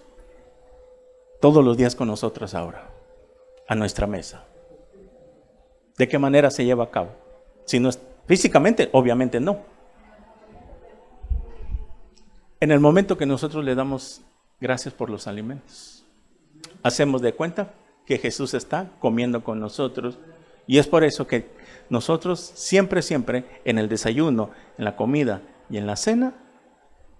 todos los días con nosotros ahora, a nuestra mesa? ¿De qué manera se lleva a cabo? Si no es físicamente, obviamente no. En el momento que nosotros le damos gracias por los alimentos, hacemos de cuenta que Jesús está comiendo con nosotros. Y es por eso que nosotros siempre, en el desayuno, en la comida y en la cena,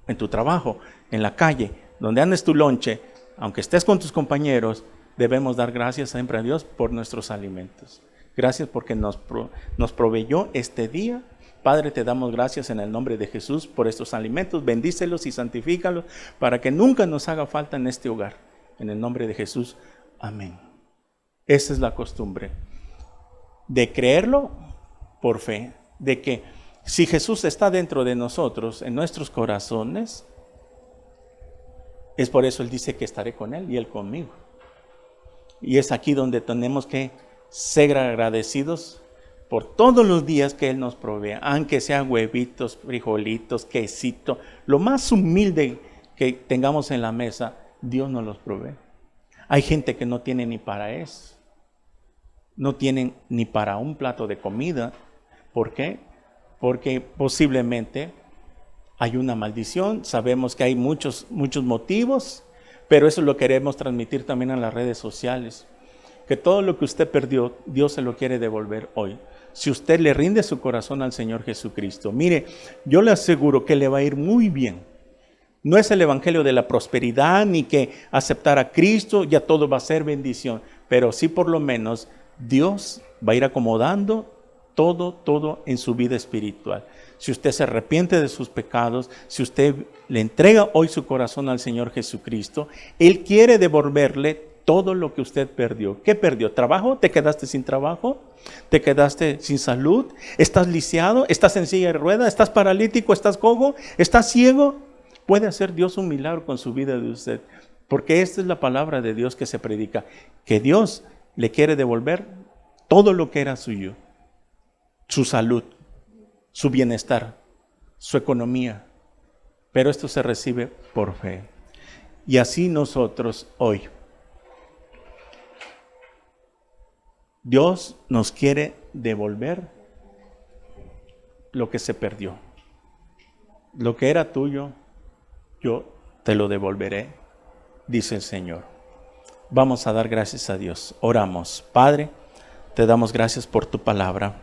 en tu trabajo, en la calle, donde andes tu lonche, aunque estés con tus compañeros, debemos dar gracias siempre a Dios por nuestros alimentos. Gracias porque nos proveyó este día. Padre, te damos gracias en el nombre de Jesús por estos alimentos. Bendícelos y santifícalos para que nunca nos haga falta en este hogar. En el nombre de Jesús. Amén. Esa es la costumbre. De creerlo por fe. De que si Jesús está dentro de nosotros, en nuestros corazones, es por eso Él dice que estaré con Él y Él conmigo. Y es aquí donde tenemos que ser agradecidos por todos los días que Él nos provee, aunque sean huevitos, frijolitos, quesito, lo más humilde que tengamos en la mesa, Dios nos los provee. Hay gente que no tiene ni para eso, no tienen ni para un plato de comida. ¿Por qué? Porque posiblemente hay una maldición, sabemos que hay muchos motivos, pero eso lo queremos transmitir también en las redes sociales. Que todo lo que usted perdió, Dios se lo quiere devolver hoy. Si usted le rinde su corazón al Señor Jesucristo, mire, yo le aseguro que le va a ir muy bien. No es el evangelio de la prosperidad, ni que aceptar a Cristo, ya todo va a ser bendición. Pero sí por lo menos Dios va a ir acomodando todo en su vida espiritual. Si usted se arrepiente de sus pecados, si usted le entrega hoy su corazón al Señor Jesucristo, Él quiere devolverle todo lo que usted perdió. ¿Qué perdió? ¿Trabajo? ¿Te quedaste sin trabajo? ¿Te quedaste sin salud? ¿Estás lisiado? ¿Estás en silla de ruedas? ¿Estás paralítico? ¿Estás cojo? ¿Estás ciego? Puede hacer Dios un milagro con su vida de usted. Porque esta es la palabra de Dios que se predica. Que Dios le quiere devolver todo lo que era suyo. Su salud, su bienestar, su economía. Pero esto se recibe por fe. Y así nosotros hoy, Dios nos quiere devolver lo que se perdió. Lo que era tuyo, yo te lo devolveré, dice el Señor. Vamos a dar gracias a Dios. Oramos. Padre, te damos gracias por tu palabra.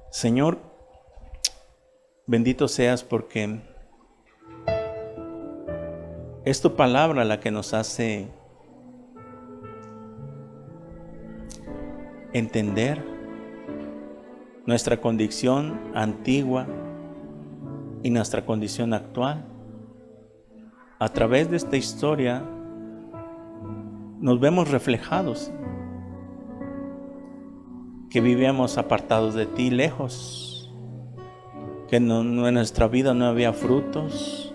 Señor, bendito seas porque es tu palabra la que nos hace entender nuestra condición antigua y nuestra condición actual. A través de esta historia nos vemos reflejados, que vivíamos apartados de ti, lejos, que en nuestra vida no había frutos,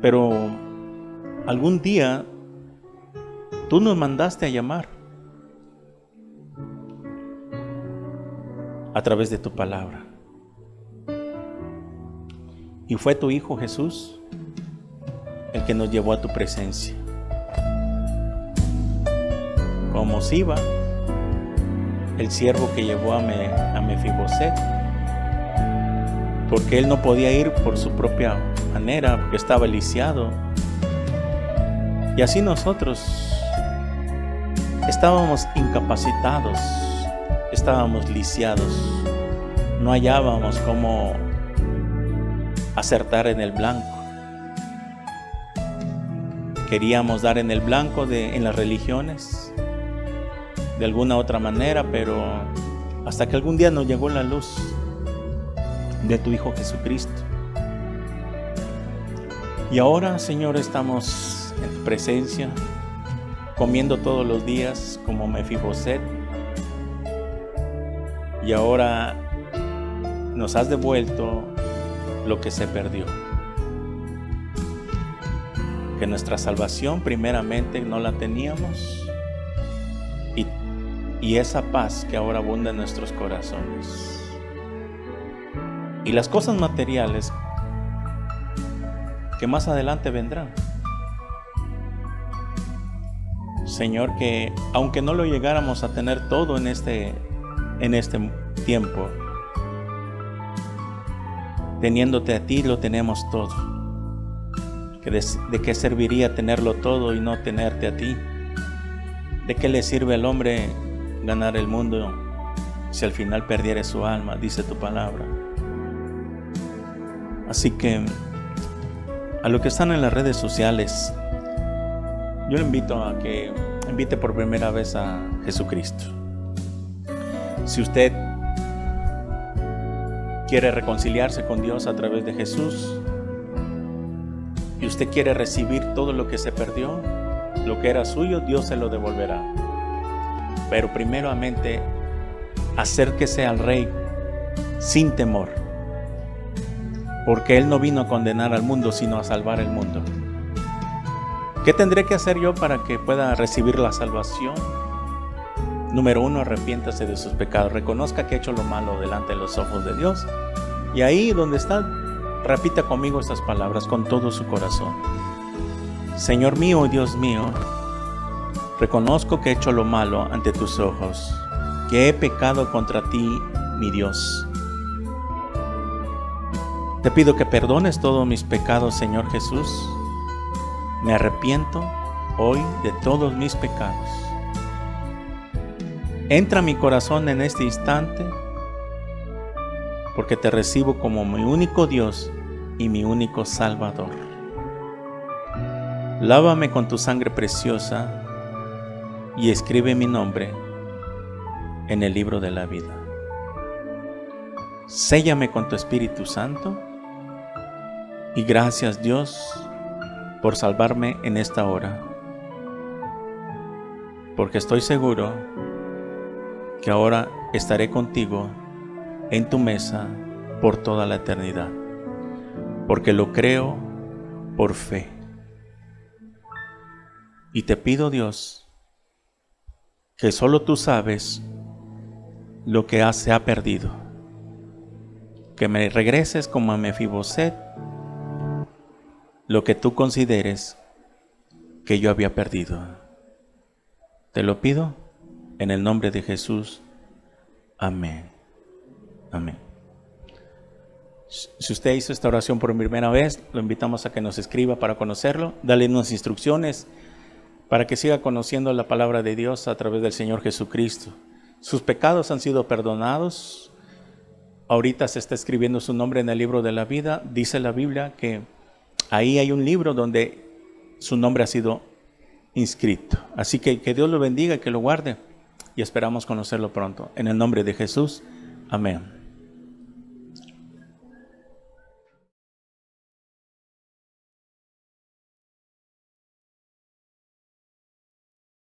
pero algún día tú nos mandaste a llamar a través de tu palabra. Y fue tu Hijo Jesús el que nos llevó a tu presencia. Como Siba, el siervo que llevó a Mefiboset, porque él no podía ir por su propia manera, porque estaba lisiado. Y así nosotros estábamos incapacitados, estábamos lisiados, no hallábamos cómo acertar en el blanco. Queríamos dar en el blanco en las religiones, de alguna otra manera, pero hasta que algún día nos llegó la luz de tu Hijo Jesucristo. Y ahora, Señor, estamos en tu presencia, comiendo todos los días como Mefiboset. Y ahora nos has devuelto lo que se perdió. Que nuestra salvación primeramente no la teníamos, y esa paz que ahora abunda en nuestros corazones. Y las cosas materiales que más adelante vendrán. Señor, que aunque no lo llegáramos a tener todo en este tiempo, teniéndote a ti lo tenemos todo. ¿De qué serviría tenerlo todo y no tenerte a ti? ¿De qué le sirve al hombre ganar el mundo si al final perdiere su alma? Dice tu palabra. Así que A los que están en las redes sociales, yo le invito a que invite por primera vez a Jesucristo. Si usted quiere reconciliarse con Dios a través de Jesús y usted quiere recibir todo lo que se perdió, lo que era suyo, Dios se lo devolverá. Pero primeramente, acérquese al Rey sin temor, porque Él no vino a condenar al mundo, sino a salvar el mundo. ¿Qué tendré que hacer yo para que pueda recibir la salvación? Número 1, arrepiéntase de sus pecados, reconozca que ha hecho lo malo delante de los ojos de Dios, y ahí donde está, repita conmigo estas palabras con todo su corazón. Señor mío y Dios mío, reconozco que he hecho lo malo ante tus ojos, que he pecado contra ti, mi Dios. Te pido que perdones todos mis pecados, Señor Jesús. Me arrepiento hoy de todos mis pecados. Entra a mi corazón en este instante, porque te recibo como mi único Dios y mi único Salvador. Lávame con tu sangre preciosa y escribe mi nombre en el libro de la vida. Séllame con tu Espíritu Santo y gracias, Dios, por salvarme en esta hora, porque estoy seguro que ahora estaré contigo en tu mesa por toda la eternidad, porque lo creo por fe. Y te pido, Dios, que solo tú sabes lo que se ha perdido, que me regreses como a Mefiboset lo que tú consideres que yo había perdido. Te lo pido en el nombre de Jesús. Amén. Amén. Si usted hizo esta oración por primera vez, lo invitamos a que nos escriba para conocerlo. Dale unas instrucciones para que siga conociendo la palabra de Dios a través del Señor Jesucristo. Sus pecados han sido perdonados. Ahorita se está escribiendo su nombre en el libro de la vida. Dice la Biblia que ahí hay un libro donde su nombre ha sido inscrito. Así que Dios lo bendiga y que lo guarde. Y esperamos conocerlo pronto. En el nombre de Jesús. Amén.